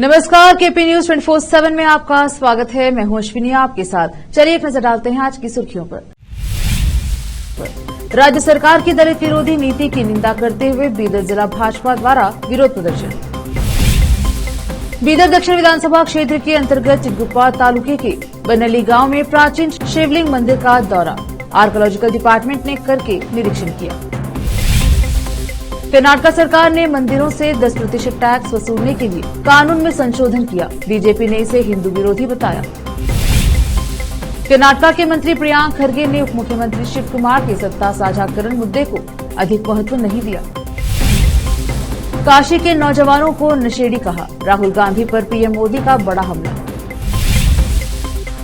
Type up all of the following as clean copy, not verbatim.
नमस्कार, KP news 24/7 में आपका स्वागत है। मैं हूं अश्विनी आपके साथ। चलिए एक नजर डालते हैं आज की सुर्खियों पर। राज्य सरकार की दलित विरोधी नीति की निंदा करते हुए बीदर जिला भाजपा द्वारा विरोध प्रदर्शन। बीदर दक्षिण विधानसभा क्षेत्र के अंतर्गत चिटगुप्पा तालुके के बनली गांव में प्राचीन शिवलिंग मंदिर का दौरा आर्कियोलॉजिकल डिपार्टमेंट ने करके निरीक्षण किया। कर्नाटक सरकार ने मंदिरों से 10% टैक्स वसूलने के लिए कानून में संशोधन किया। बीजेपी ने इसे हिंदू विरोधी बताया। कर्नाटक के मंत्री प्रियांक खरगे ने उप मुख्यमंत्री शिव कुमार के सत्ता साझाकरण मुद्दे को अधिक महत्व नहीं दिया। काशी के नौजवानों को नशेड़ी कहा। राहुल गांधी पर पीएम मोदी का बड़ा हमला।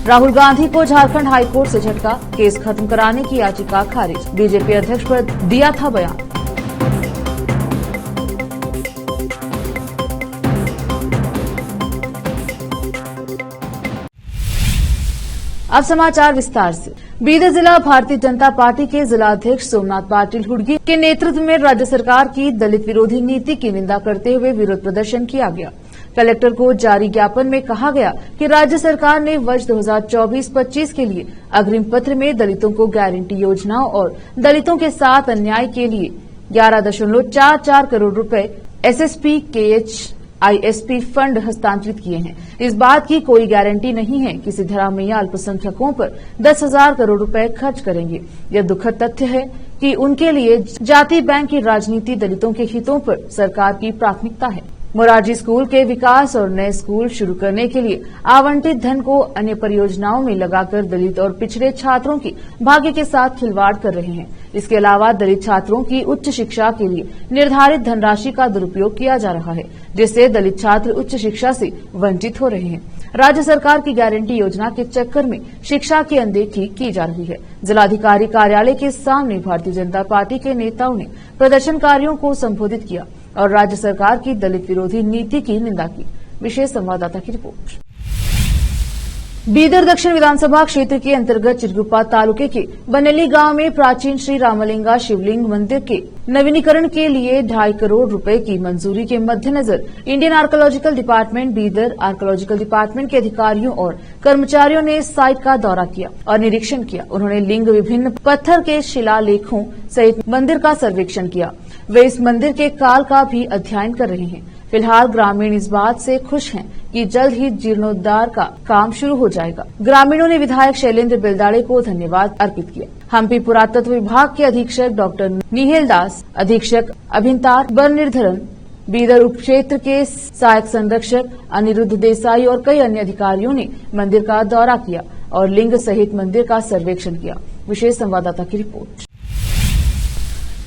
राहुल गांधी को झारखंड हाईकोर्ट से झटका। केस खत्म कराने की याचिका खारिज। बीजेपी अध्यक्ष पर दिया था बयान। अब समाचार विस्तार से। बीदर जिला भारतीय जनता पार्टी के जिलाध्यक्ष सोमनाथ पाटिल हुडगी के नेतृत्व में राज्य सरकार की दलित विरोधी नीति की निंदा करते हुए विरोध प्रदर्शन किया गया। कलेक्टर को जारी ज्ञापन में कहा गया कि राज्य सरकार ने वर्ष 2024-25 के लिए अग्रिम पत्र में दलितों को गारंटी योजनाओं और दलितों के साथ अन्याय के लिए 11.44 करोड़ रुपए एसएसपी ISP फंड हस्तांतरित किए हैं। इस बात की कोई गारंटी नहीं है कि सिद्धरामैया अल्पसंख्यकों पर 10,000 करोड़ रुपए खर्च करेंगे। यह दुखद तथ्य है कि उनके लिए जाति बैंक की राजनीति दलितों के हितों पर सरकार की प्राथमिकता है। मोरारजी स्कूल के विकास और नए स्कूल शुरू करने के लिए आवंटित धन को अन्य परियोजनाओं में लगाकर दलित और पिछड़े छात्रों के भाग्य के साथ खिलवाड़ कर रहे हैं। इसके अलावा दलित छात्रों की उच्च शिक्षा के लिए निर्धारित धनराशि का दुरुपयोग किया जा रहा है, जिससे दलित छात्र उच्च शिक्षा से वंचित हो रहे हैं। राज्य सरकार की गारंटी योजना के चक्कर में शिक्षा की अनदेखी की जा रही है। जिलाधिकारी कार्यालय के सामने भारतीय जनता पार्टी के नेताओं ने प्रदर्शनकारियों को संबोधित किया और राज्य सरकार की दलित विरोधी नीति की निंदा की। विशेष संवाददाता की रिपोर्ट। बीदर दक्षिण विधानसभा क्षेत्र के अंतर्गत चिटगुप्पा तालुके के बनली गांव में प्राचीन श्री रामलिंगा शिवलिंग मंदिर के नवीनीकरण के लिए 2.5 करोड़ रुपए की मंजूरी के मद्देनजर Indian archaeological department Bidar archaeological department के अधिकारियों और कर्मचारियों ने साइट का दौरा किया और निरीक्षण किया। उन्होंने लिंग, विभिन्न पत्थर के शिलालेखों सहित मंदिर का सर्वेक्षण किया। वे इस मंदिर के काल का भी अध्ययन कर रहे हैं। फिलहाल ग्रामीण इस बात से खुश हैं कि जल्द ही जीर्णोद्धार का काम शुरू हो जाएगा। ग्रामीणों ने विधायक शैलेंद्र बेलदाड़े को धन्यवाद अर्पित किया। हम्पी पुरातत्व विभाग के अधीक्षक डॉक्टर निहेल दास, अधीक्षक अभिंतार बरनिर्धरन, बीदर उप क्षेत्र के सहायक संरक्षक अनिरुद्ध देसाई और कई अन्य अधिकारियों ने मंदिर का दौरा किया और लिंग सहित मंदिर का सर्वेक्षण किया। विशेष संवाददाता की रिपोर्ट।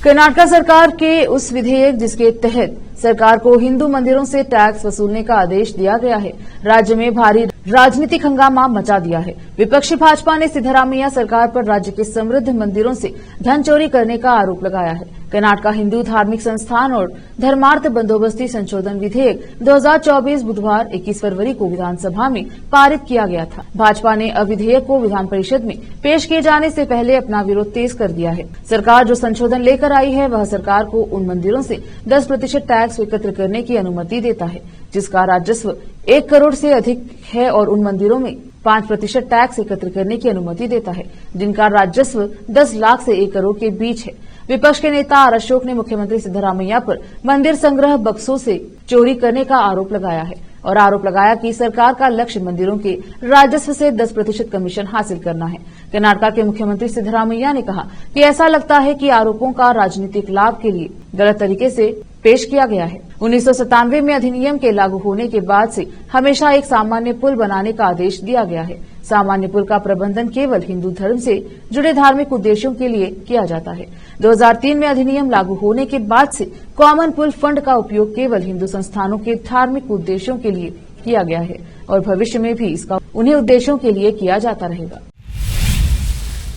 कर्नाटक सरकार के उस विधेयक जिसके तहत सरकार को हिंदू मंदिरों से टैक्स वसूलने का आदेश दिया गया है, राज्य में भारी राजनीतिक हंगामा मचा दिया है। विपक्षी भाजपा ने सिद्धरामैया सरकार पर राज्य के समृद्ध मंदिरों से धन चोरी करने का आरोप लगाया है। कर्नाटक हिंदू धार्मिक संस्थान और धर्मार्थ बंदोबस्ती संशोधन विधेयक 2024 बुधवार 21 फरवरी को विधानसभा में पारित किया गया था। भाजपा ने अब विधेयक को विधान परिषद में पेश किए जाने से पहले अपना विरोध तेज कर दिया है। सरकार जो संशोधन लेकर आई है वह सरकार को उन मंदिरों से 10% टैक्स एकत्र करने की अनुमति देता है जिसका राजस्व 1 करोड़ से अधिक है और उन मंदिरों में 5% टैक्स एकत्र करने की अनुमति देता है जिनका राजस्व 10 लाख से 1 करोड़ के बीच है। विपक्ष के नेता आर अशोक ने मुख्यमंत्री सिद्धरामैया पर मंदिर संग्रह बक्सों से चोरी करने का आरोप लगाया है और आरोप लगाया कि सरकार का लक्ष्य मंदिरों के राजस्व से 10% कमीशन हासिल करना है। कर्नाटक के मुख्यमंत्री सिद्धरामैया ने कहा कि ऐसा लगता है कि आरोपों का राजनीतिक लाभ के लिए गलत तरीके से पेश किया गया है। 1997 में अधिनियम के लागू होने के बाद से हमेशा एक सामान्य पुल बनाने का आदेश दिया गया है। सामान्य पुल का प्रबंधन केवल हिंदू धर्म से जुड़े धार्मिक उद्देश्यों के लिए किया जाता है। 2003 में अधिनियम लागू होने के बाद से कॉमन पुल फंड का उपयोग केवल हिंदू संस्थानों के धार्मिक उद्देश्यों के लिए किया गया है और भविष्य में भी इसका उन्हीं उद्देश्यों के लिए किया जाता रहेगा।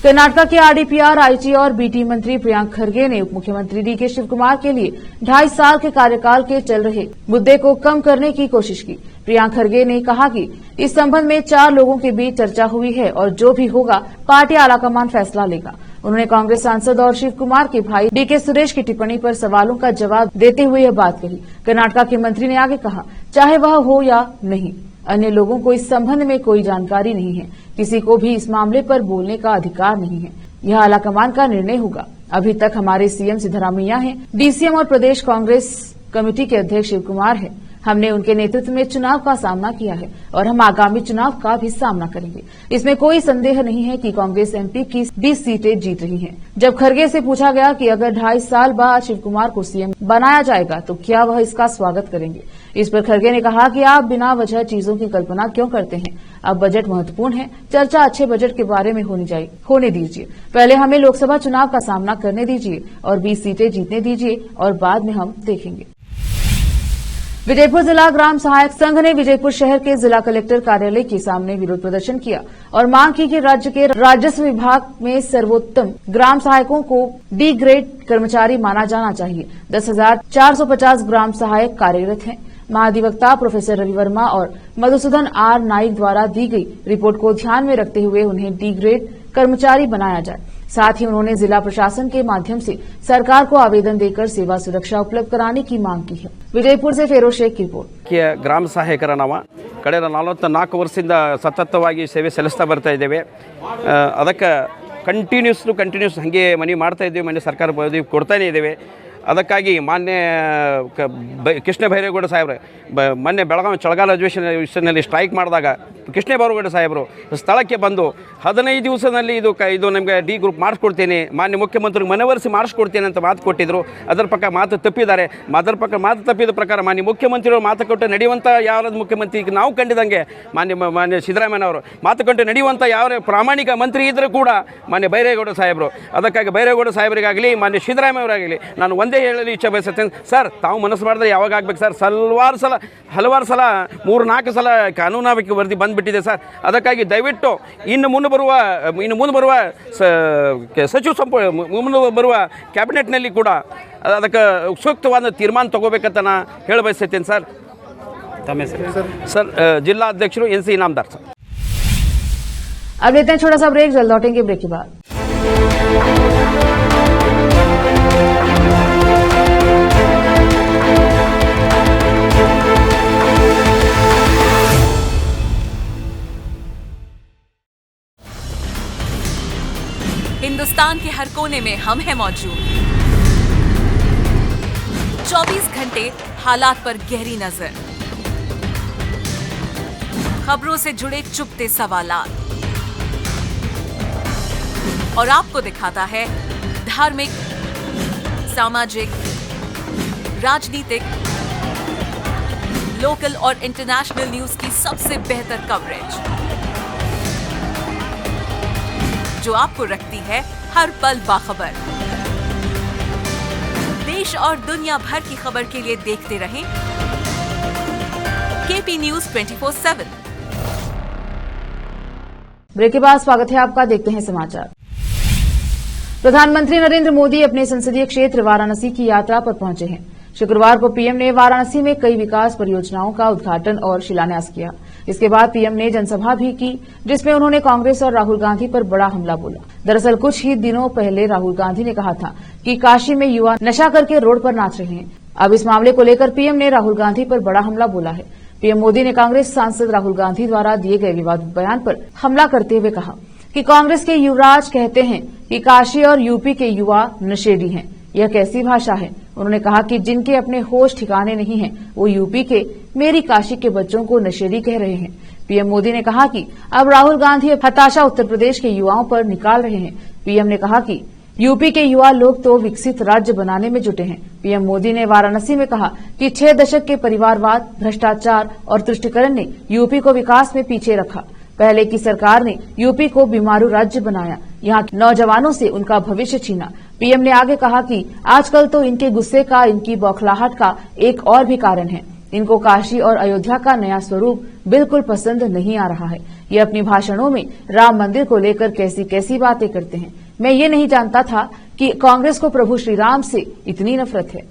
कर्नाटक के आरडीपीआर, आईटी और बीटी मंत्री प्रियांक खरगे ने उप मुख्यमंत्री डीके शिव कुमार के लिए 2.5 साल के कार्यकाल के चल रहे मुद्दे को कम करने की कोशिश की। प्रियांक खरगे ने कहा कि इस संबंध में 4 लोगों के बीच चर्चा हुई है और जो भी होगा पार्टी आलाकमान फैसला लेगा। उन्होंने कांग्रेस सांसद और शिव कुमार के भाई डीके सुरेश की टिप्पणी पर सवालों का जवाब देते हुए यह बात कही। कर्नाटक के मंत्री ने आगे कहा, चाहे वह हो या नहीं। अन्य लोगों को इस संबंध में कोई जानकारी नहीं है। किसी को भी इस मामले पर बोलने का अधिकार नहीं है। यह आलाकमान का निर्णय होगा। अभी तक हमारे सीएम सिद्धरामैया हैं, डीसीएम और प्रदेश कांग्रेस कमेटी के अध्यक्ष शिव कुमार हैं। हमने उनके नेतृत्व में चुनाव का सामना किया है और हम आगामी चुनाव का भी सामना करेंगे। इसमें कोई संदेह नहीं है कि कांग्रेस एमपी की 20 सीटें जीत रही हैं। जब खरगे से पूछा गया कि अगर 2.5 साल बाद शिव कुमार को सीएम बनाया जाएगा तो क्या वह इसका स्वागत करेंगे। इस पर खरगे ने कहा कि आप बिना वजह चीजों की कल्पना क्यों करते हैं। अब बजट महत्वपूर्ण है, चर्चा अच्छे बजट के बारे में होने दीजिए। पहले हमें लोकसभा चुनाव का सामना करने दीजिए और 20 सीटें जीतने दीजिए और बाद में हम देखेंगे। विजयपुर जिला ग्राम सहायक संघ ने विजयपुर शहर के जिला कलेक्टर कार्यालय के सामने विरोध प्रदर्शन किया और मांग की कि राज्य के राजस्व विभाग में सर्वोत्तम ग्राम सहायकों को डी ग्रेड कर्मचारी माना जाना चाहिए। 10,450 ग्राम सहायक कार्यरत हैं। महाधिवक्ता प्रोफेसर रवि वर्मा और मधुसूदन आर नाइक द्वारा दी गई रिपोर्ट को ध्यान में रखते हुए उन्हें डी ग्रेड कर्मचारी बनाया जाए। साथ ही उन्होंने जिला प्रशासन के माध्यम से सरकार को आवेदन देकर सेवा सुरक्षा उपलब्ध कराने की मांग की है। विजयपुर से फेरोज शेख की रिपोर्ट। ಗ್ರಾಮ ಸಹಾಯಕರ ನಾವು ಕಳೆದ 44 ವರ್ಷದಿಂದ ಸತತವಾಗಿ ಸೇವೆ ಸಲ್ಲಿಸ್ತಾ ಬರ್ತಾ ಇದ್ದೇವೆ. ಅದಕ್ಕೆ ಕಂಟಿನ್ಯೂಸ್ ಹಾಗೆ ಮನವಿ ಮಾಡ್ತಾ ಇದ್ದೇವೆ. ಮನೆ ಸರ್ಕಾರ ಪದವಿ ಕೊಡ್ತಾನೇ ಇದ್ದೇವೆ. ಅದಕ್ಕಾಗಿ ಮಾನ್ಯ ಕೃಷ್ಣ ಬೈರೇಗೌಡ ಸಾಹೇಬ್ರೆ ಮೊನ್ನೆ ಬೆಳಗಾವಿ ಚಳಗಾಲ ಅಧಿವೇಶನದಲ್ಲಿ ಸ್ಟ್ರೈಕ್ ಮಾಡಿದಾಗ ಕೃಷ್ಣ ಬೈರೇಗೌಡ ಸಾಹೇಬರು ಸ್ಥಳಕ್ಕೆ ಬಂದು 15 ದಿವಸದಲ್ಲಿ ಇದು ನಮಗೆ ಡಿ ಗ್ರೂಪ್ ಮಾಡಿಸ್ಕೊಡ್ತೇನೆ, ಮಾನ್ಯ ಮುಖ್ಯಮಂತ್ರಿಗೆ ಮನವರಿಸಿ ಮಾಡಿಸ್ಕೊಡ್ತೇನೆ ಅಂತ ಮಾತು ಕೊಟ್ಟಿದ್ದರು. ಅದರ ಪಕ್ಕ ಮಾತು ತಪ್ಪಿದ್ದಾರೆ. ಮಾತು ತಪ್ಪಿದ ಪ್ರಕಾರ ಮಾನ್ಯ ಮುಖ್ಯಮಂತ್ರಿಗಳು ಮಾತು ಕೊಟ್ಟು ನಡೆಯುವಂಥ ಯಾವ ಮುಖ್ಯಮಂತ್ರಿ ನಾವು ಕಂಡಿದಂಗೆ ಮಾನ್ಯ ಸಿದ್ದರಾಮಯ್ಯನವರು ಮಾತು ಕೊಟ್ಟು ನಡೆಯುವಂಥ ಯಾವ ಪ್ರಾಮಾಣಿಕ ಮಂತ್ರಿ ಇದ್ದರೂ ಕೂಡ ಮಾನ್ಯ ಬೈರೇಗೌಡ ಸಾಹೇಬರು. ಅದಕ್ಕಾಗಿ ಬೈರೇಗೌಡ ಸಾಹೇಬರಿಗಾಗಲಿ ಮಾನ್ಯ ಸಿದ್ದರಾಮಯ್ಯವರಾಗಲಿ ನಾನು ಒಂದೇ ಹೇಳಲು ಇಚ್ಛೆ ಬಯಸುತ್ತೇನೆ. ಸರ್, ತಾವು ಮನಸ್ಸು ಮಾಡಿದ್ರೆ ಯಾವಾಗ ಆಗ್ಬೇಕು ಸರ್? ಹಲವಾರು ಸಲ 3-4 ಸಲ ಕಾನೂನಾತ್ಮಕ ವರದಿ ಬಂದುಬಿಟ್ಟಿದೆ ಸರ್. ಅದಕ್ಕಾಗಿ ದಯವಿಟ್ಟು ಇನ್ನು ಮುಂದೆ ಬರುವ ಸಚಿವ ಸಂಪುಟ ಮುಂದೆ ಬರುವ ಕ್ಯಾಬಿನೆಟ್ನಲ್ಲಿ ಕೂಡ ಅದಕ್ಕೆ ಸೂಕ್ತವಾದ ತೀರ್ಮಾನ ತಗೋಬೇಕಂತ ನಾ ಹೇಳ ಬಯಸುತ್ತೇನೆ ಸರ್. ತಮ್ಮ ಹೆಸರು ಸರ್? ಜಿಲ್ಲಾ ಅಧ್ಯಕ್ಷರು NC ಇನಾಮದಾರ್ ಸರ್. अब लेते हैं छोटा सा ब्रेक, जल्द लौटेंगे ब्रेक के बाद। हिंदुस्तान के हर कोने में हम हैं मौजूद। 24 घंटे हालात पर गहरी नजर, खबरों से जुड़े चुपते सवालात और आपको दिखाता है धार्मिक, सामाजिक, राजनीतिक, लोकल और इंटरनेशनल न्यूज की सबसे बेहतर कवरेज जो आपको रखती है हर पल बाखबर। देश और दुनिया भर की खबर के लिए देखते रहें KP News 24/7। ब्रेक के बाद स्वागत है आपका। देखते हैं समाचार। प्रधानमंत्री नरेंद्र मोदी अपने संसदीय क्षेत्र वाराणसी की यात्रा पर पहुंचे हैं। शुक्रवार को पीएम ने वाराणसी में कई विकास परियोजनाओं का उद्घाटन और शिलान्यास किया। इसके बाद पीएम ने जनसभा भी की, जिसमें उन्होंने कांग्रेस और राहुल गांधी पर बड़ा हमला बोला। दरअसल कुछ ही दिनों पहले राहुल गांधी ने कहा था कि काशी में युवा नशा करके रोड पर नाच रहे हैं। अब इस मामले को लेकर पीएम ने राहुल गांधी पर बड़ा हमला बोला है। पीएम मोदी ने कांग्रेस सांसद राहुल गांधी द्वारा दिए गए विवादित बयान पर हमला करते हुए कहा कि कांग्रेस के युवराज कहते हैं कि काशी और यूपी के युवा नशेड़ी हैं। यह कैसी भाषा है? उन्होंने कहा कि जिनके अपने होश ठिकाने नहीं हैं, वो यूपी के मेरी काशी के बच्चों को नशेड़ी कह रहे हैं। पीएम मोदी ने कहा कि अब राहुल गांधी हताशा उत्तर प्रदेश के युवाओं पर निकाल रहे हैं। पीएम ने कहा कि यूपी के युवा लोग तो विकसित राज्य बनाने में जुटे हैं। पीएम मोदी ने वाराणसी में कहा कि 6 दशक के परिवारवाद, भ्रष्टाचार और तुष्टीकरण ने यूपी को विकास में पीछे रखा। पहले की सरकार ने यूपी को बीमारू राज्य बनाया, यहाँ के नौजवानों से उनका भविष्य छीना। पीएम ने आगे कहा कि आजकल तो इनके गुस्से का, इनकी बौखलाहट का एक और भी कारण है। इनको काशी और अयोध्या का नया स्वरूप बिल्कुल पसंद नहीं आ रहा है। ये अपनी भाषणों में राम मंदिर को लेकर कैसी कैसी बातें करते हैं। मैं ये नहीं जानता था कि कांग्रेस को प्रभु श्री राम से इतनी नफरत है।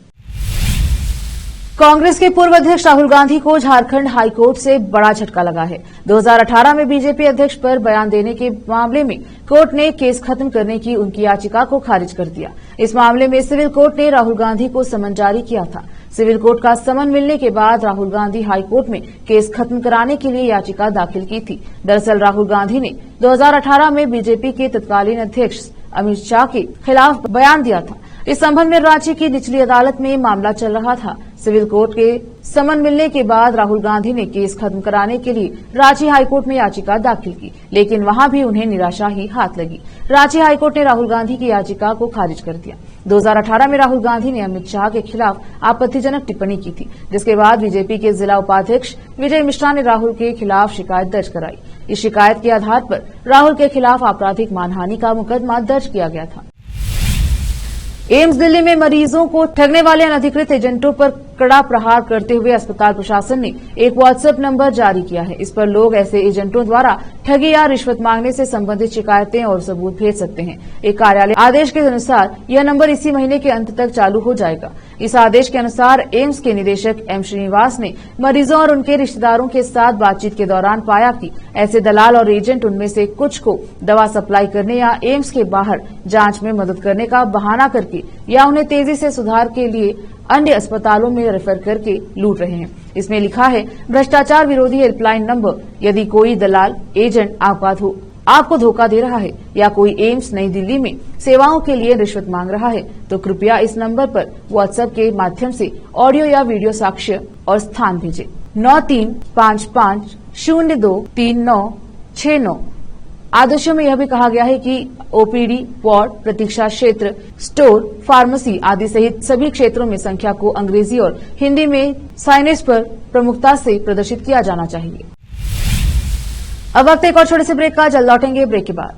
कांग्रेस के पूर्व अध्यक्ष राहुल गांधी को झारखंड हाईकोर्ट से बड़ा झटका लगा है। 2018 में बीजेपी अध्यक्ष पर बयान देने के मामले में कोर्ट ने केस खत्म करने की उनकी याचिका को खारिज कर दिया। इस मामले में सिविल कोर्ट ने राहुल गांधी को समन जारी किया था। सिविल कोर्ट का समन मिलने के बाद राहुल गांधी हाईकोर्ट में केस खत्म कराने के लिए याचिका दाखिल की थी। दरअसल राहुल गांधी ने 2018 में बीजेपी के तत्कालीन अध्यक्ष अमित शाह के खिलाफ बयान दिया था। इस संबंध में रांची की निचली अदालत में मामला चल रहा था। सिविल कोर्ट के समन मिलने के बाद राहुल गांधी ने केस खत्म कराने के लिए रांची हाईकोर्ट में याचिका दाखिल की, लेकिन वहां भी उन्हें निराशा ही हाथ लगी। रांची हाईकोर्ट ने राहुल गांधी की याचिका को खारिज कर दिया। 2018 में राहुल गांधी ने अमित शाह के खिलाफ आपत्तिजनक टिप्पणी की थी, जिसके बाद बीजेपी के जिला उपाध्यक्ष विजय मिश्रा ने राहुल के खिलाफ शिकायत दर्ज कराई। इस शिकायत के आधार पर राहुल के खिलाफ आपराधिक मानहानि का मुकदमा दर्ज किया गया था। एम्स दिल्ली में मरीजों को ठगने वाले अनधिकृत एजेंटों पर कड़ा प्रहार करते हुए अस्पताल प्रशासन ने एक व्हाट्सएप नंबर जारी किया है। इस पर लोग ऐसे एजेंटों द्वारा ठगी या रिश्वत मांगने से संबंधित शिकायतें और सबूत भेज सकते हैं। एक कार्यालय आदेश के अनुसार यह नंबर इसी महीने के अंत तक चालू हो जाएगा। इस आदेश के अनुसार एम्स के निदेशक एम श्रीनिवास ने मरीजों और उनके रिश्तेदारों के साथ बातचीत के दौरान पाया कि ऐसे दलाल और एजेंट उनमें से कुछ को दवा सप्लाई करने या एम्स के बाहर जांच में मदद करने का बहाना करके या उन्हें तेजी से सुधार के लिए अन्य अस्पतालों में रेफर करके लूट रहे हैं। इसमें लिखा है भ्रष्टाचार विरोधी हेल्पलाइन नंबर। यदि कोई दलाल एजेंट आपको धोखा दे रहा है या कोई एम्स नई दिल्ली में सेवाओं के लिए रिश्वत मांग रहा है तो कृपया इस नंबर पर व्हाट्सएप के माध्यम से ऑडियो या वीडियो साक्ष्य और स्थान भेजें। 9355023969। आदेशों में यह भी कहा गया है कि ओपीडी, वार्ड, प्रतीक्षा क्षेत्र, स्टोर, फार्मेसी आदि सहित सभी क्षेत्रों में संख्या को अंग्रेजी और हिंदी में साइनेज पर प्रमुखता से प्रदर्शित किया जाना चाहिए। अब वक्त एक और छोटे से ब्रेक का, जल्द लौटेंगे ब्रेक के बाद।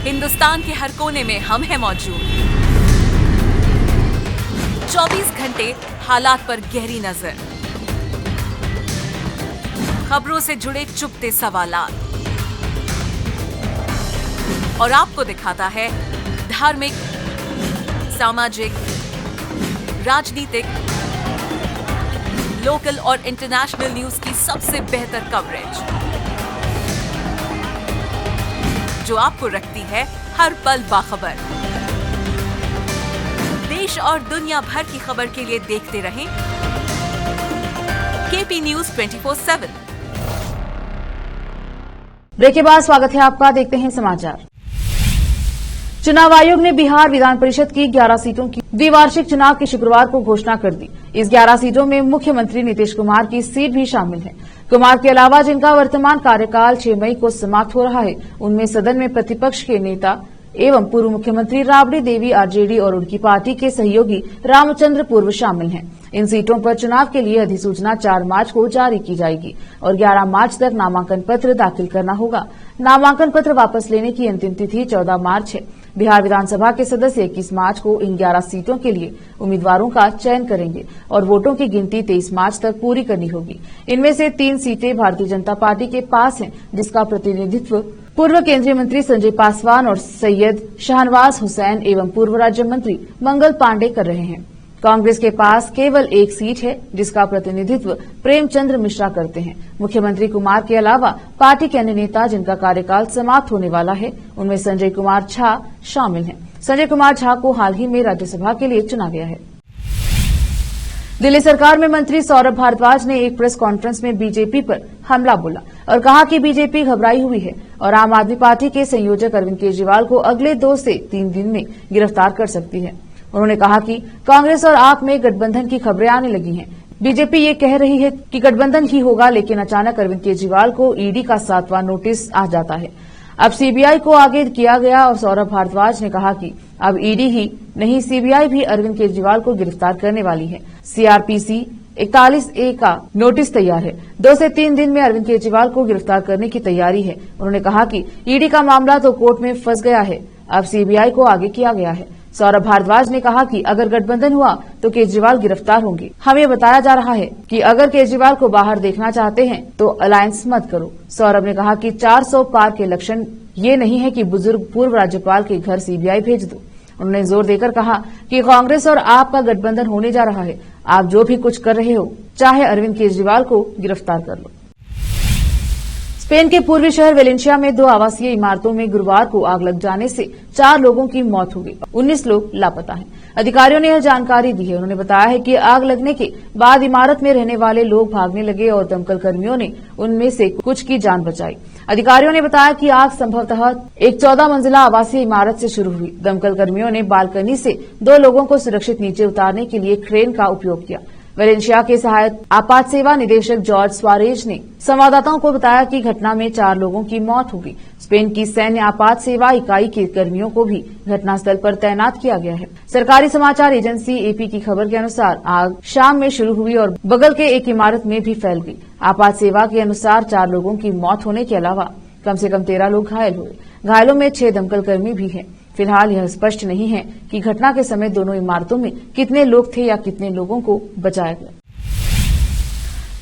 हिंदुस्तान के हर कोने में हम हैं मौजूद। 24 घंटे हालात पर गहरी नजर, खबरों से जुड़े चुपते सवालात और आपको दिखाता है धार्मिक, सामाजिक, राजनीतिक, लोकल और इंटरनेशनल न्यूज की सबसे बेहतर कवरेज जो आपको रखती है हर पल बाखबर। देश और दुनिया भर की खबर के लिए देखते रहें केपी न्यूज 24/7। ब्रेक के बाद स्वागत है आपका, देखते हैं समाचार। चुनाव आयोग ने बिहार विधान परिषद की 11 सीटों की द्विवार्षिक चुनाव की शुक्रवार को घोषणा कर दी। इस 11 सीटों में मुख्यमंत्री नीतीश कुमार की सीट भी शामिल है। कुमार के अलावा जिनका वर्तमान कार्यकाल 6 मई को समाप्त हो रहा है, उनमें सदन में प्रतिपक्ष के नेता एवं पूर्व मुख्यमंत्री राबड़ी देवी आरजेडी और उनकी पार्टी के सहयोगी रामचंद्र पूर्व शामिल हैं। इन सीटों पर चुनाव के लिए अधिसूचना 4 मार्च को जारी की जाएगी और 11 मार्च तक नामांकन पत्र दाखिल करना होगा। नामांकन पत्र वापस लेने की अंतिम तिथि 14 मार्च है। बिहार विधानसभा के सदस्य 21 मार्च को इन 11 सीटों के लिए उम्मीदवारों का चयन करेंगे और वोटों की गिनती 23 मार्च तक पूरी करनी होगी। इनमें से 3 सीटें भारतीय जनता पार्टी के पास हैं, जिसका प्रतिनिधित्व पूर्व केंद्रीय मंत्री संजय पासवान और सैयद शाहनवाज हुसैन एवं पूर्व राज्य मंत्री मंगल पांडे कर रहे हैं। कांग्रेस के पास केवल 1 सीट है, जिसका प्रतिनिधित्व प्रेमचंद्र मिश्रा करते हैं। मुख्यमंत्री कुमार के अलावा पार्टी के अन्य नेता जिनका कार्यकाल समाप्त होने वाला है, उनमें संजय कुमार झा शामिल हैं। संजय कुमार झा को हाल ही में राज्यसभा के लिए चुना गया है। दिल्ली सरकार में मंत्री सौरभ भारद्वाज ने एक प्रेस कॉन्फ्रेंस में बीजेपी पर हमला बोला और कहा कि बीजेपी घबराई हुई है और आम आदमी पार्टी के संयोजक अरविंद केजरीवाल को अगले 2 से 3 दिन में गिरफ्तार कर सकती है। उन्होंने कहा कि कांग्रेस और आप में गठबंधन की खबरें आने लगी हैं। बीजेपी ये कह रही है कि गठबंधन ही होगा, लेकिन अचानक अरविंद केजरीवाल को ईडी का 7वां नोटिस आ जाता है। अब सीबीआई को आगे किया गया और सौरभ भारद्वाज ने कहा कि अब ईडी ही नहीं, सीबीआई भी अरविंद केजरीवाल को गिरफ्तार करने वाली है। सीआरपीसी 41A का नोटिस तैयार है। 2 से 3 दिन में अरविंद केजरीवाल को गिरफ्तार करने की तैयारी है। उन्होंने कहा कि ईडी का मामला तो कोर्ट में फंस गया है, अब सीबीआई को आगे किया गया है। सौरभ भारद्वाज ने कहा कि अगर गठबंधन हुआ तो केजरीवाल गिरफ्तार होंगे। हमें बताया जा रहा है कि अगर केजरीवाल को बाहर देखना चाहते हैं तो अलायंस मत करो। सौरभ ने कहा कि 400 पार के लक्षण ये नहीं है कि बुजुर्ग पूर्व राज्यपाल के घर सीबीआई भेज दो। उन्होंने जोर देकर कहा कि कांग्रेस और आप का गठबंधन होने जा रहा है। आप जो भी कुछ कर रहे हो, चाहे अरविंद केजरीवाल को गिरफ्तार कर लो। स्पेन के पूर्वी शहर वेलेंसिया में 2 आवासीय इमारतों में गुरुवार को आग लग जाने से 4 लोगों की मौत हो गई। 19 लोग लापता हैं। अधिकारियों ने यह जानकारी दी है। उन्होंने बताया है कि आग लगने के बाद इमारत में रहने वाले लोग भागने लगे और दमकल कर्मियों ने उनमें से कुछ की जान बचाई। अधिकारियों ने बताया कि आग संभवतः एक 14 मंजिला आवासीय इमारत से शुरू हुई। दमकल कर्मियों ने बालकनी से 2 लोगों को सुरक्षित नीचे उतारने के लिए क्रेन का उपयोग किया। वेलेंसिया के सहायक आपात सेवा निदेशक जॉर्ज स्वारेज ने संवाददाताओं को बताया कि घटना में 4 लोगों की मौत हो गई। स्पेन की सैन्य आपात सेवा इकाई के कर्मियों को भी घटनास्थल पर तैनात किया गया है। सरकारी समाचार एजेंसी एपी की खबर के अनुसार आग शाम में शुरू हुई और बगल के एक इमारत में भी फैल गई। आपात सेवा के अनुसार 4 लोगों की मौत होने के अलावा कम से कम 13 लोग घायल हुए। घायलों में 6 दमकल कर्मी भी हैं। फिलहाल यह स्पष्ट नहीं है कि घटना के समय दोनों इमारतों में कितने लोग थे या कितने लोगों को बचाया गया।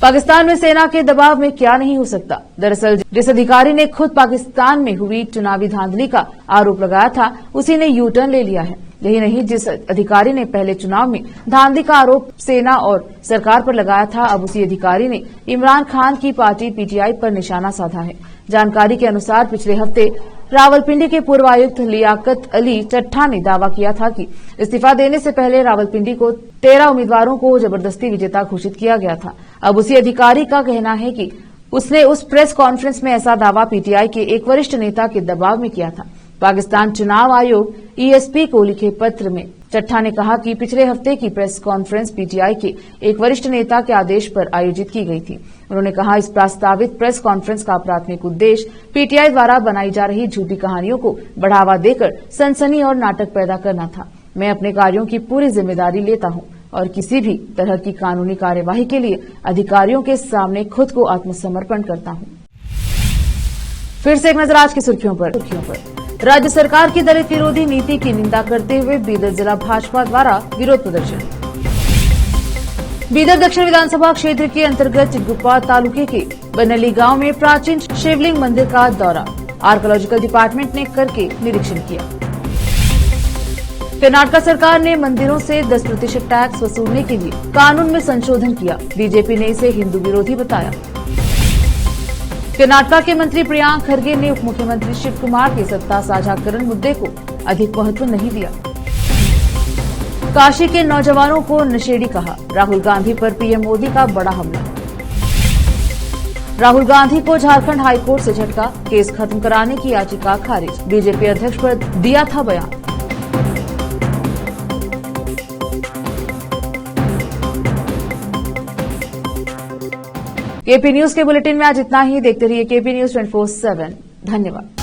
पाकिस्तान में सेना के दबाव में क्या नहीं हो सकता। दरअसल जिस अधिकारी ने खुद पाकिस्तान में हुई चुनावी धांधली का आरोप लगाया था, उसी ने यू टर्न ले लिया है। यही नहीं, जिस अधिकारी ने पहले चुनाव में धांधली का आरोप सेना और सरकार पर लगाया था, अब उसी अधिकारी ने इमरान खान की पार्टी पीटीआई पर निशाना साधा है। जानकारी के अनुसार पिछले हफ्ते रावलपिंडी के पूर्व आयुक्त लियाकत अली चट्ठा ने दावा किया था कि इस्तीफा देने से पहले रावलपिंडी को 13 उम्मीदवारों को जबरदस्ती विजेता घोषित किया गया था। अब उसी अधिकारी का कहना है कि उसने उस प्रेस कॉन्फ्रेंस में ऐसा दावा पीटीआई के एक वरिष्ठ नेता के दबाव में किया था। पाकिस्तान चुनाव आयोग ईएसपी को लिखे पत्र में चट्ठा ने कहा कि पिछले हफ्ते की प्रेस कॉन्फ्रेंस पीटीआई के एक वरिष्ठ नेता के आदेश पर आयोजित की गई थी। उन्होंने कहा, इस प्रस्तावित प्रेस कॉन्फ्रेंस का प्राथमिक उद्देश्य पीटीआई द्वारा बनाई जा रही झूठी कहानियों को बढ़ावा देकर सनसनी और नाटक पैदा करना था। मैं अपने कार्यों की पूरी जिम्मेदारी लेता हूं और किसी भी तरह की कानूनी कार्यवाही के लिए अधिकारियों के सामने खुद को आत्मसमर्पण करता हूं। फिर से एक नजर आज की सुर्खियों पर। राज्य सरकार की दलित विरोधी नीति की निंदा करते हुए बीदर जिला भाजपा द्वारा विरोध प्रदर्शन। बीदर दक्षिण विधानसभा क्षेत्र के अंतर्गत चिटगुप्पा तालुके के बनली गांव में प्राचीन शिवलिंग मंदिर का दौरा आर्कियोलॉजिकल डिपार्टमेंट ने करके निरीक्षण किया। कर्नाटक सरकार ने मंदिरों से 10% टैक्स वसूलने के लिए कानून में संशोधन किया। बीजेपी ने इसे हिंदू विरोधी बताया। कर्नाटक के मंत्री प्रियांक खरगे ने उप मुख्यमंत्री शिव कुमार के सत्ता साझाकरण मुद्दे को अधिक महत्व नहीं दिया। काशी के नौजवानों को नशेड़ी कहा। राहुल गांधी पर पीएम मोदी का बड़ा हमला। राहुल गांधी को झारखंड हाईकोर्ट से झटका, केस खत्म कराने की याचिका खारिज। बीजेपी अध्यक्ष पर दिया था बयान। केपी न्यूज के बुलेटिन में आज इतना ही। देखते रहिए केपी न्यूज 24/7। धन्यवाद।